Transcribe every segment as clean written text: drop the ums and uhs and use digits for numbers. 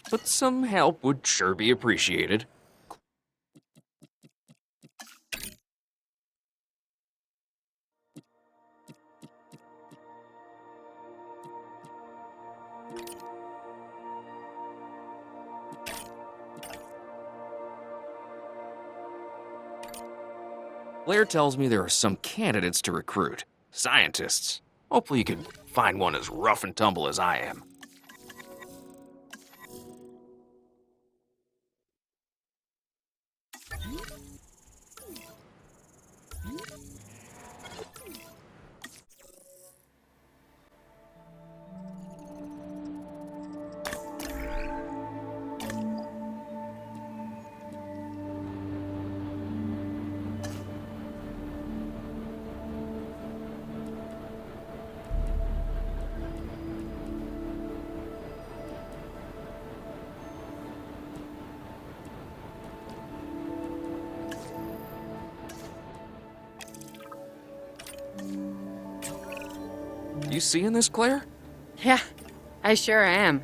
but some help would sure be appreciated. Blair tells me there are some candidates to recruit. Scientists. Hopefully you can find one as rough and tumble as I am. You seeing this, Claire? Yeah, I sure am.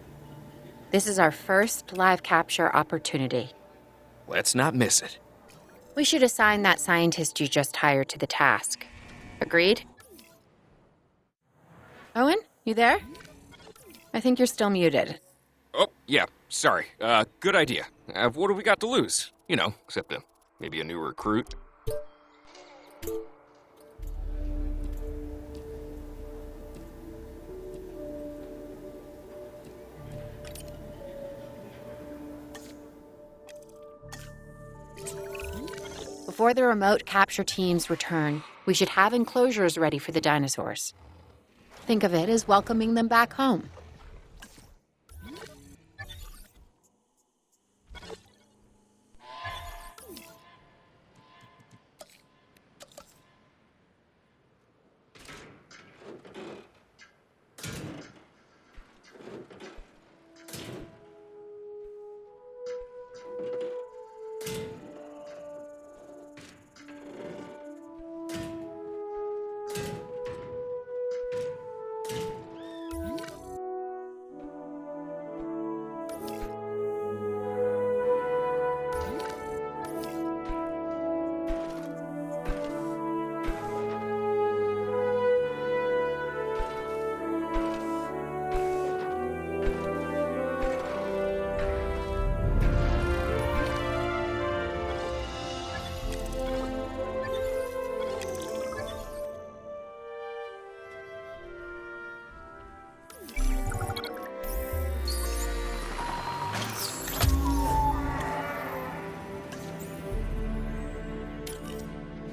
This is our first live capture opportunity. Let's not miss it. We should assign that scientist you just hired to the task. Agreed? Owen, you there? I think you're still muted. Oh, yeah, sorry. Good idea. What do we got to lose? You know, except maybe a new recruit. Before the remote capture teams return, we should have enclosures ready for the dinosaurs. Think of it as welcoming them back home.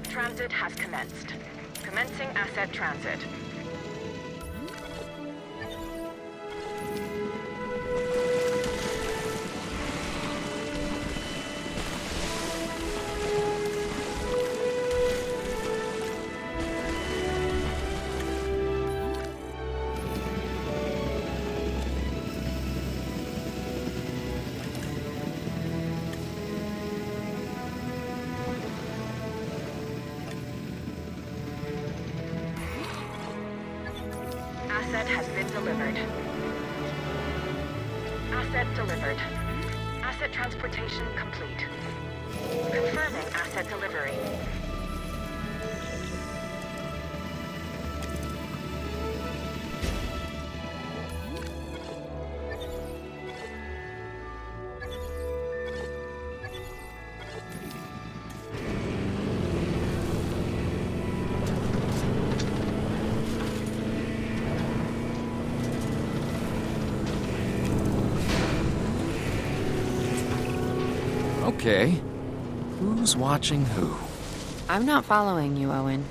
Transit has commenced. Commencing asset transit. Asset has been delivered. Asset delivered. Asset transportation complete. Confirming asset delivery. Okay. Who's watching who? I'm not following you, Owen.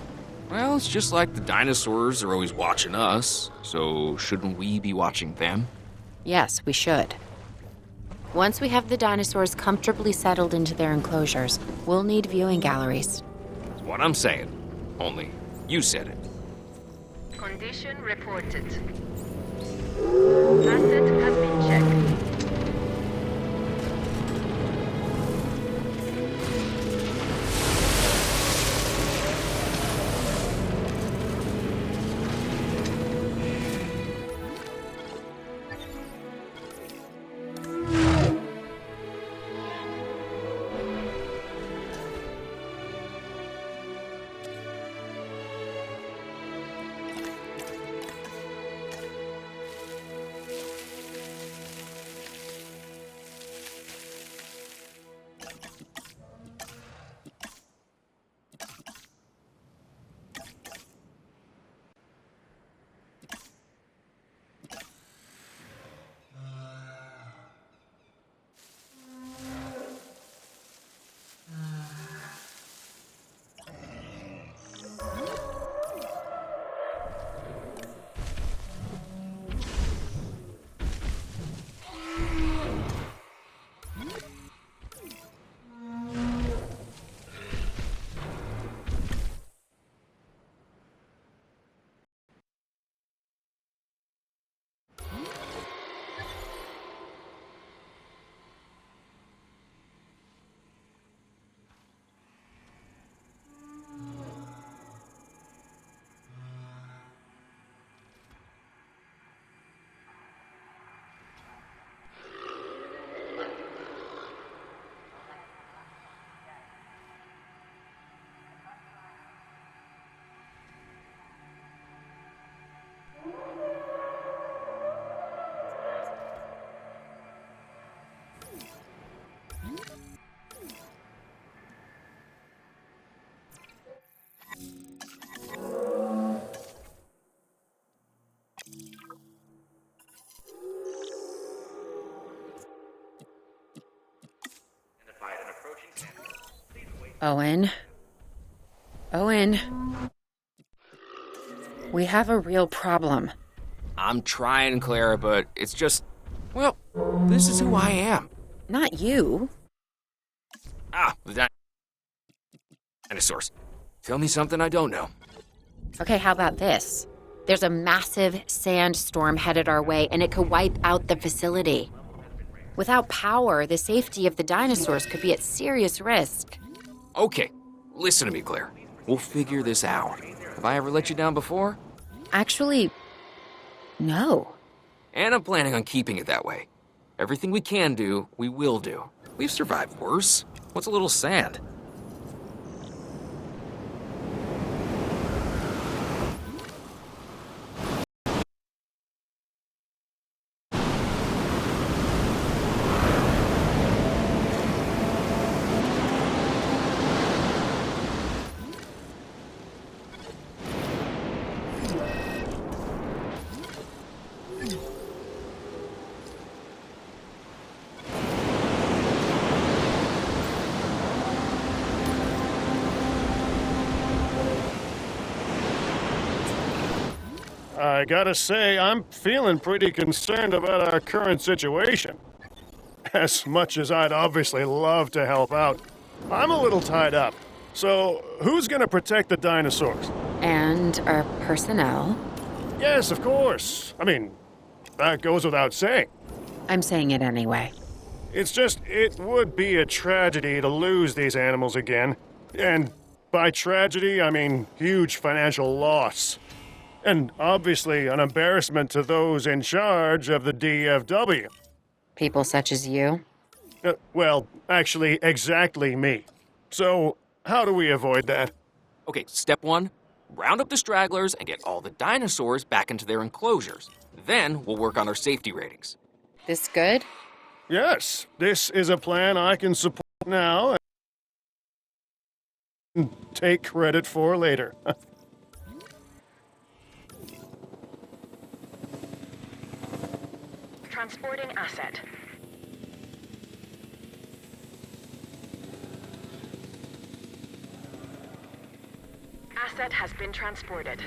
Well, it's just like the dinosaurs are always watching us, so shouldn't we be watching them? Yes, we should. Once we have the dinosaurs comfortably settled into their enclosures, we'll need viewing galleries. That's what I'm saying. Only, you said it. Condition reported. Asset has been checked. Owen. Owen. We have a real problem. I'm trying, Clara, but it's just, well, this is who I am. Not you. The dinosaurs. Tell me something I don't know. Okay, how about this? There's a massive sandstorm headed our way, and it could wipe out the facility. Without power, the safety of the dinosaurs could be at serious risk. Okay, listen to me, Claire. We'll figure this out. Have I ever let you down before? Actually, no. And I'm planning on keeping it that way. Everything we can do, we will do. We've survived worse. What's a little sand? I gotta say, I'm feeling pretty concerned about our current situation. As much as I'd obviously love to help out, I'm a little tied up. So, who's gonna protect the dinosaurs? And our personnel. Yes, of course. I mean, that goes without saying. I'm saying it anyway. It's just, it would be a tragedy to lose these animals again. And by tragedy, I mean huge financial loss. And obviously an embarrassment to those in charge of the DFW. People such as you. Well, actually, exactly me. So, how do we avoid that? Okay, step one, round up the stragglers and get all the dinosaurs back into their enclosures. Then we'll work on our safety ratings. This good? Yes, this is a plan I can support now and take credit for later. Transporting asset. Asset has been transported.